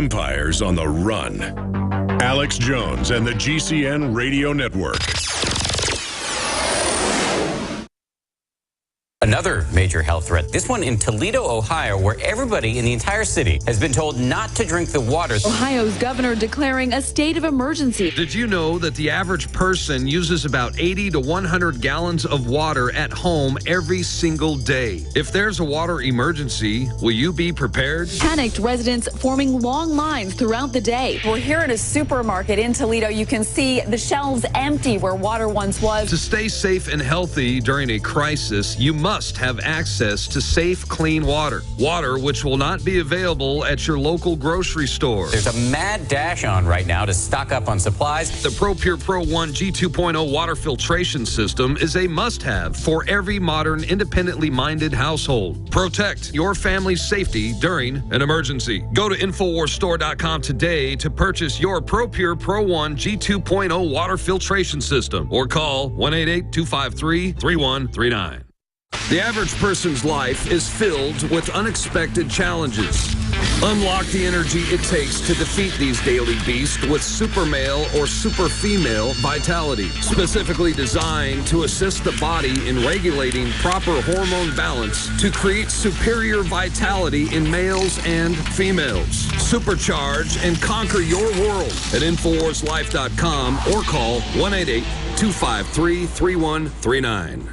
Empires on the run. Alex Jones and the GCN Radio Network. Another major health threat, this one in Toledo, Ohio, where everybody in the entire city has been told not to drink the water. Ohio's governor declaring a state of emergency. Did you know that the average person uses about 80 to 100 gallons of water at home every single day? If there's a water emergency, will you be prepared? Panicked residents forming long lines throughout the day. We're here at a supermarket in Toledo. You can see the shelves empty where water once was. To stay safe and healthy during a crisis, you must have access to safe, clean water. Water which will not be available at your local grocery store. There's a mad dash on right now to stock up on supplies. The ProPure Pro 1 G2.0 water filtration system is a must-have for every modern, independently minded household. Protect your family's safety during an emergency. Go to InfoWarsStore.com today to purchase your ProPure Pro 1 G2.0 water filtration system or call 1-888-253-3139. The average person's life is filled with unexpected challenges. Unlock the energy it takes to defeat these daily beasts with Super Male or Super Female Vitality, specifically designed to assist the body in regulating proper hormone balance to create superior vitality in males and females. Supercharge and conquer your world at InfoWarsLife.com or call 1-888-253-3139.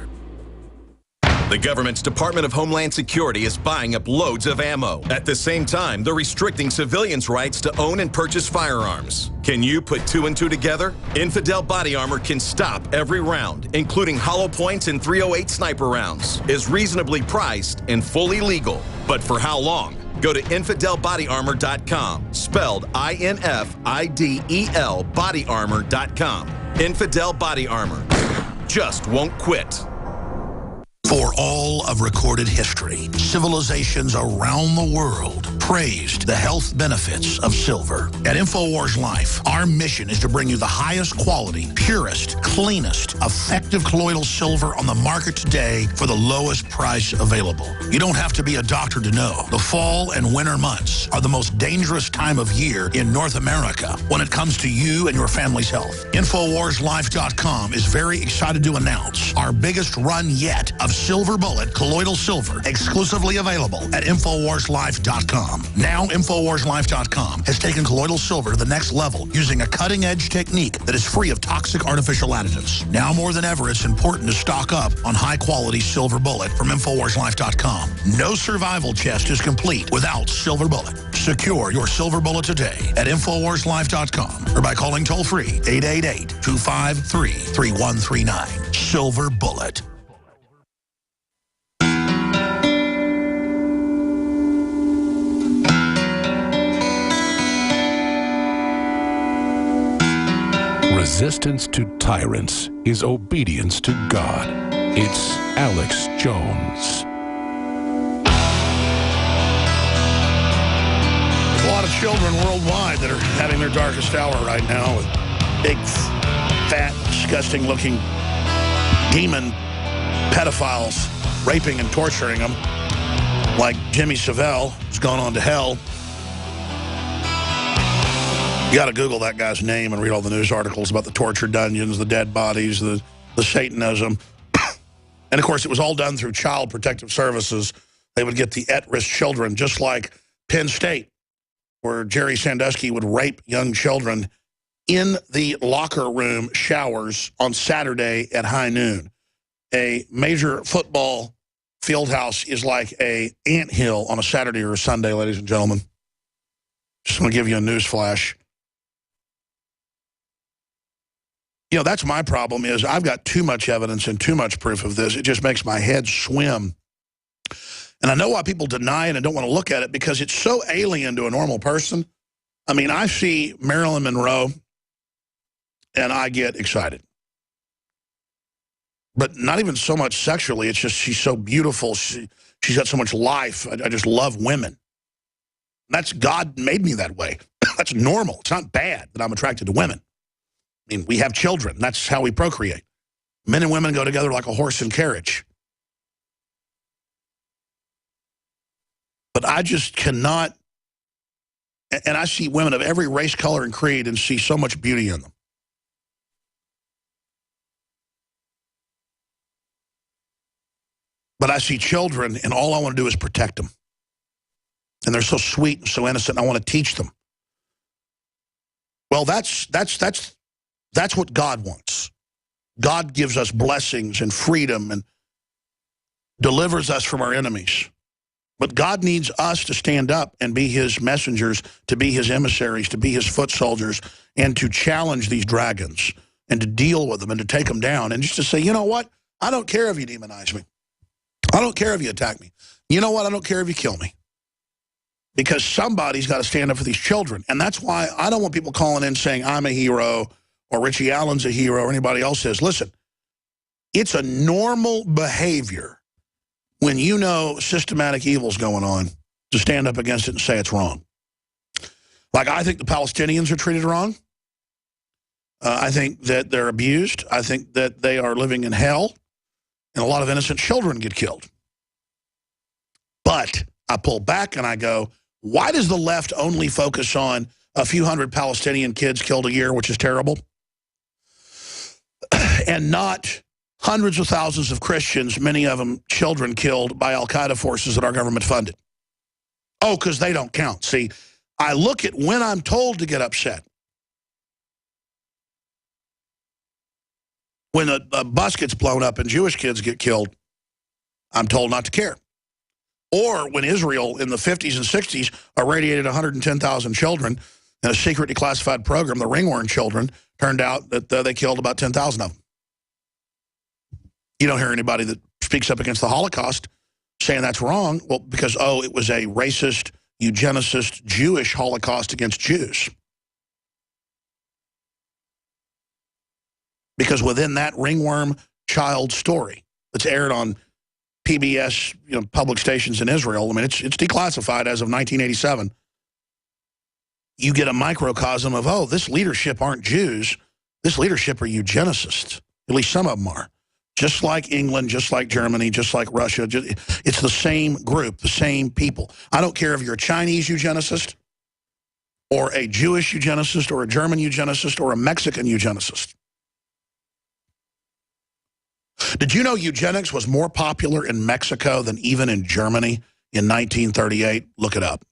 The government's Department of Homeland Security is buying up loads of ammo. At the same time, they're restricting civilians' rights to own and purchase firearms. Can you put two and two together? Infidel Body Armor can stop every round, including hollow points and .308 sniper rounds, is reasonably priced and fully legal. But for how long? Go to InfidelBodyArmor.com, spelled I-N-F-I-D-E-L, bodyarmor.com. Infidel Body Armor. Just won't quit. For all of recorded history, civilizations around the world praised the health benefits of silver. At InfoWars Life, our mission is to bring you the highest quality, purest, cleanest, effective colloidal silver on the market today for the lowest price available. You don't have to be a doctor to know. The fall and winter months are the most dangerous time of year in North America when it comes to you and your family's health. InfoWarsLife.com is very excited to announce our biggest run yet of Silver Bullet colloidal silver, exclusively available at InfoWarsLife.com. Now, InfoWarsLife.com has taken colloidal silver to the next level using a cutting-edge technique that is free of toxic artificial additives. Now more than ever, it's important to stock up on high-quality Silver Bullet from InfoWarsLife.com. No survival chest is complete without Silver Bullet. Secure your Silver Bullet today at InfoWarsLife.com or by calling toll-free 888-253-3139. Silver Bullet. Resistance to tyrants is obedience to God. It's Alex Jones. There's a lot of children worldwide that are having their darkest hour right now with big, fat, disgusting-looking demon pedophiles raping and torturing them, like Jimmy Savile, who's gone on to hell. You got to Google that guy's name and read all the news articles about the torture dungeons, the dead bodies, the Satanism. And, of course, it was all done through Child Protective Services. They would get the at-risk children, just like Penn State, where Jerry Sandusky would rape young children in the locker room showers on Saturday at high noon. A major football field house is like an anthill on a Saturday or a Sunday, ladies and gentlemen. Just want to give you a news flash. You know, that's my problem is I've got too much evidence and too much proof of this. It just makes my head swim. And I know why people deny it and don't want to look at it because it's so alien to a normal person. I mean, I see Marilyn Monroe and I get excited. But not even so much sexually. It's just she's so beautiful. She's got so much life. I just love women. That's God made me that way. That's normal. It's not bad that I'm attracted to women. I mean, we have children. That's how we procreate. Men and women go together like a horse and carriage. But I just cannot And I see women of every race, color, and creed and see so much beauty in them. But I see children, and all I want to do is protect them. And they're so sweet and so innocent, and I want to teach them. Well, that's what God wants. God gives us blessings and freedom and delivers us from our enemies. But God needs us to stand up and be his messengers, to be his emissaries, to be his foot soldiers, and to challenge these dragons and to deal with them and to take them down and just to say, you know what? I don't care if you demonize me. I don't care if you attack me. You know what? I don't care if you kill me. Because somebody's got to stand up for these children. And that's why I don't want people calling in saying I'm a hero or Richie Allen's a hero or anybody else says, listen, it's a normal behavior when you know systematic evil's going on to stand up against it and say it's wrong. Like, I think the Palestinians are treated wrong. I think that they're abused. I think that they are living in hell. And a lot of innocent children get killed. But I pull back and I go, why does the left only focus on a few hundred Palestinian kids killed a year, which is terrible, and not hundreds of thousands of Christians, many of them children killed by al-Qaeda forces that our government funded? Oh, because they don't count. See, I look at when I'm told to get upset. When a bus gets blown up and Jewish kids get killed, I'm told not to care. Or when Israel in the 50s and 60s irradiated 110,000 children in a secret declassified program, the ringworm children, turned out that they killed about 10,000 of them. You don't hear anybody that speaks up against the Holocaust saying that's wrong. Well, because, oh, it was a racist, eugenicist, Jewish Holocaust against Jews. Because within that ringworm child story that's aired on PBS, public stations in Israel, I mean, it's declassified as of 1987. You get a microcosm of, oh, this leadership aren't Jews. This leadership are eugenicists. At least some of them are. Just like England, just like Germany, just like Russia. It's the same group, the same people. I don't care if you're a Chinese eugenicist or a Jewish eugenicist or a German eugenicist or a Mexican eugenicist. Did you know eugenics was more popular in Mexico than even in Germany in 1938? Look it up.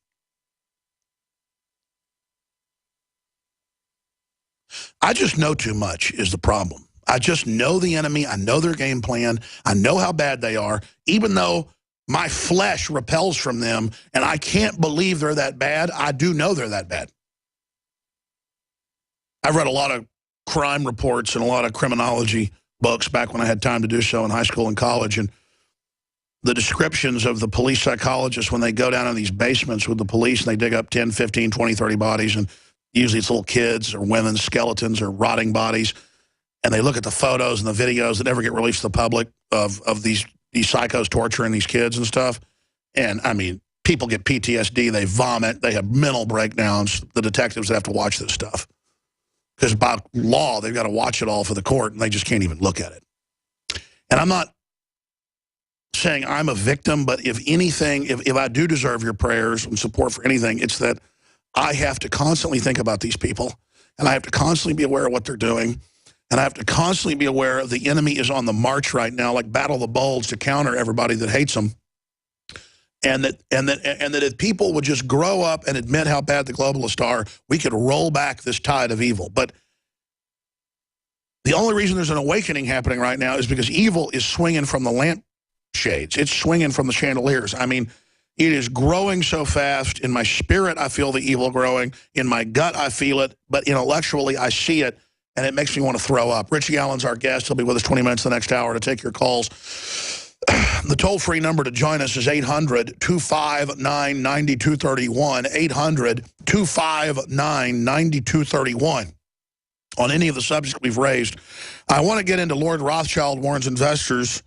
I just know too much is the problem. I just know the enemy. I know their game plan. I know how bad they are, even though my flesh repels from them and I can't believe they're that bad. I do know they're that bad. I've read a lot of crime reports and a lot of criminology books back when I had time to do so in high school and college, and the descriptions of the police psychologists when they go down in these basements with the police and they dig up 10, 15, 20, 30 bodies, and usually it's little kids or women's skeletons or rotting bodies, and they look at the photos and the videos that never get released to the public of these psychos torturing these kids and stuff. And, I mean, people get PTSD, they vomit, they have mental breakdowns, the detectives that have to watch this stuff. Because by law, they've got to watch it all for the court, and they just can't even look at it. And I'm not saying I'm a victim, but if anything, if I do deserve your prayers and support for anything, it's that I have to constantly think about these people, and I have to constantly be aware of what they're doing, and I have to constantly be aware the enemy is on the march right now, like Battle of the Bulge, to counter everybody that hates them. And that if people would just grow up and admit how bad the globalists are, we could roll back this tide of evil. But the only reason there's an awakening happening right now is because evil is swinging from the lampshades. It's swinging from the chandeliers. I mean, it is growing so fast. In my spirit, I feel the evil growing. In my gut, I feel it. But intellectually, I see it, and it makes me want to throw up. Richie Allen's our guest. He'll be with us 20 minutes the next hour to take your calls. The toll-free number to join us is 800-259-9231, 800-259-9231. On any of the subjects we've raised, I want to get into Lord Rothschild warns investors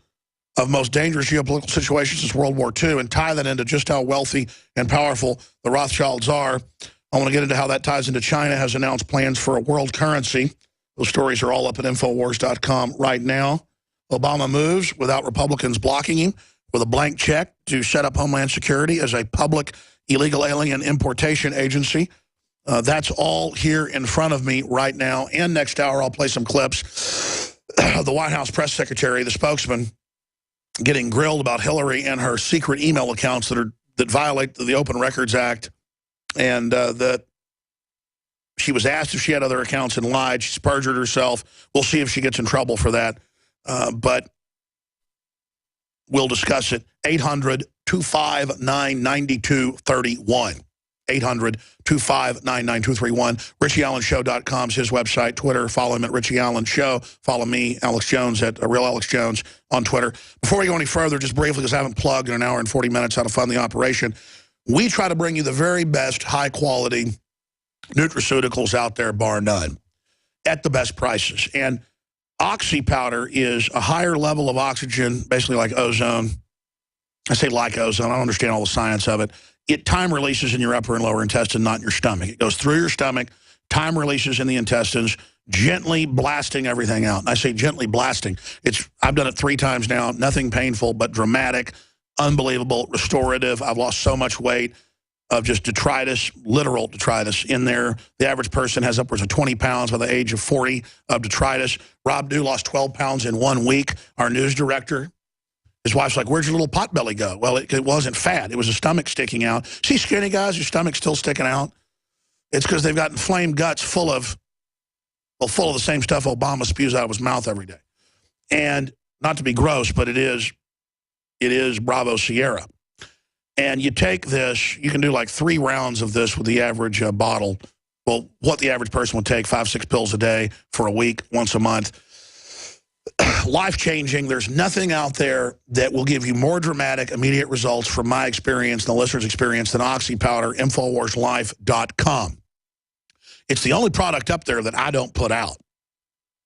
of most dangerous geopolitical situations since World War II and tie that into just how wealthy and powerful the Rothschilds are. I want to get into how that ties into China has announced plans for a world currency. Those stories are all up at Infowars.com right now. Obama moves without Republicans blocking him with a blank check to set up Homeland Security as a public illegal alien importation agency That's all here in front of me right now. And next hour, I'll play some clips of the White House press secretary, the spokesman, getting grilled about Hillary and her secret email accounts that violate the Open Records Act, and that she was asked if she had other accounts and lied. She's perjured herself. We'll see if she gets in trouble for that. But we'll discuss it. 800-259-9231. 800-259-9231. RichieAllenShow.com is his website. Twitter, follow him at Richie Allen Show. Follow me, Alex Jones, at Real Alex Jones on Twitter. Before we go any further, just briefly, because I haven't plugged in an hour and 40 minutes how to fund the operation, we try to bring you the very best high-quality nutraceuticals out there, bar none, at the best prices. And Oxy powder is a higher level of oxygen, basically like ozone. I say like ozone. I don't understand all the science of it. It time releases in your upper and lower intestine, not in your stomach. It goes through your stomach, time releases in the intestines, gently blasting everything out. And I say gently blasting. I've done it 3 times now. Nothing painful, but dramatic, unbelievable, restorative. I've lost so much weight of just detritus, literal detritus in there. The average person has upwards of 20 pounds by the age of 40 of detritus. Rob Dew lost 12 pounds in 1 week. Our news director. His wife's like, where'd your little pot belly go? Well, it wasn't fat. It was a stomach sticking out. See skinny guys, your stomach's still sticking out? It's because they've got inflamed guts full of the same stuff Obama spews out of his mouth every day. And not to be gross, but it is Bravo Sierra. And you take this, you can do like 3 rounds of this with the average bottle. Well, what the average person would take, 5-6 pills a day for a week, once a month. Life-changing. There's nothing out there that will give you more dramatic, immediate results from my experience and the listener's experience than Oxy Powder, InfoWarsLife.com. It's the only product up there that I don't put out.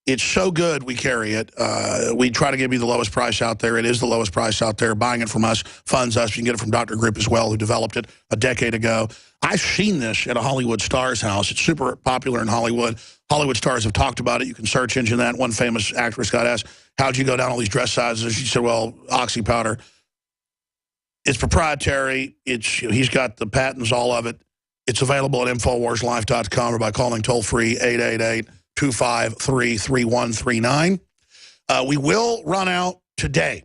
It's so good we carry it. We try to give you the lowest price out there. It is the lowest price out there. Buying it from us funds us. You can get it from Dr. Grip as well, who developed it a decade ago. I've seen this at a Hollywood star's house. It's super popular in Hollywood. Hollywood stars have talked about it. You can search engine that. One famous actress got asked, how'd you go down all these dress sizes? She said, well, Oxy Powder. It's proprietary. He's got the patents, all of it. It's available at InfoWarsLife.com or by calling toll-free 888-253-3139. We will run out today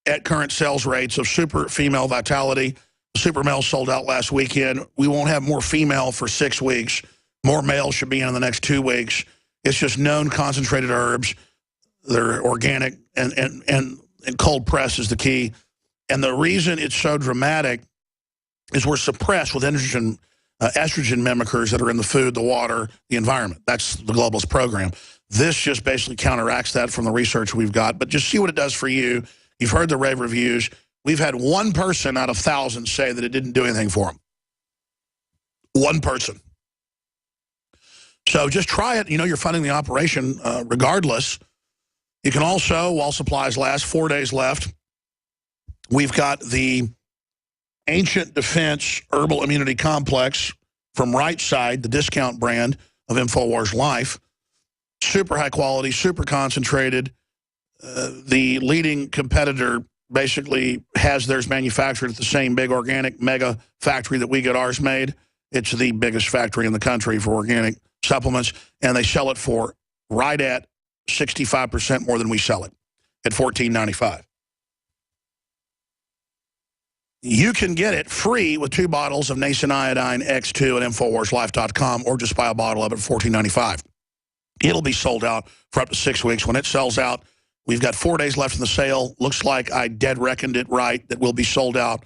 at current sales rates of Super Female Vitality. Super Male sold out last weekend. We won't have more female for 6 weeks. More male should be in the next 2 weeks. It's just known concentrated herbs. They're organic, and cold press is the key. And the reason it's so dramatic is we're suppressed with estrogen mimickers that are in the food, the water, the environment. That's the globalist program. This just basically counteracts that from the research we've got. But just see what it does for you. You've heard the rave reviews. We've had 1 person out of thousands say that it didn't do anything for them. 1 person. So just try it. You know you're funding the operation regardless. You can also, while supplies last, 4 days left, we've got the Ancient Defense Herbal Immunity Complex from Right Side, the discount brand of InfoWars Life. Super high quality, super concentrated. The leading competitor basically has theirs manufactured at the same big organic mega factory that we get ours made. It's the biggest factory in the country for organic supplements, and they sell it for right at 65% more than we sell it at $14.95. You can get it free with 2 bottles of Nascent Iodine X2 at InfoWarsLife.com, or just buy a bottle of it for $14.95. It'll be sold out for up to 6 weeks. When it sells out, we've got 4 days left in the sale. Looks like I dead reckoned it right, that will be sold out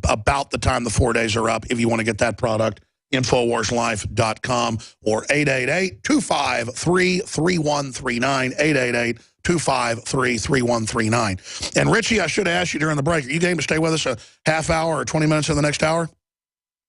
about the time the 4 days are up. If you want to get that product, InfoWarsLife.com or 888-253-3139, 888-253-3139. And Richie, I should have asked you during the break, are you game to stay with us a half hour or 20 minutes in the next hour?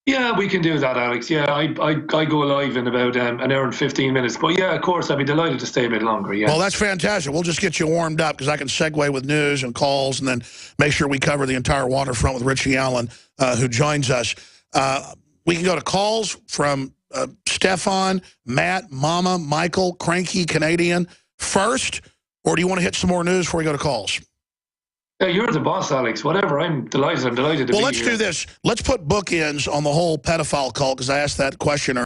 Yeah, we can do that, Alex. Yeah, I go live in about an hour and 15 minutes. But yeah, of course, I'd be delighted to stay a bit longer, yeah. Well, that's fantastic. We'll just get you warmed up because I can segue with news and calls and then make sure we cover the entire waterfront with Richie Allen, who joins us. We can go to calls from Stefan, Matt, Mama, Michael, Cranky, Canadian first, or do you want to hit some more news before we go to calls? Yeah, you're the boss, Alex. Whatever. I'm delighted. I'm delighted to be here. Well, let's do this. Let's put bookends on the whole pedophile cult, because I asked that question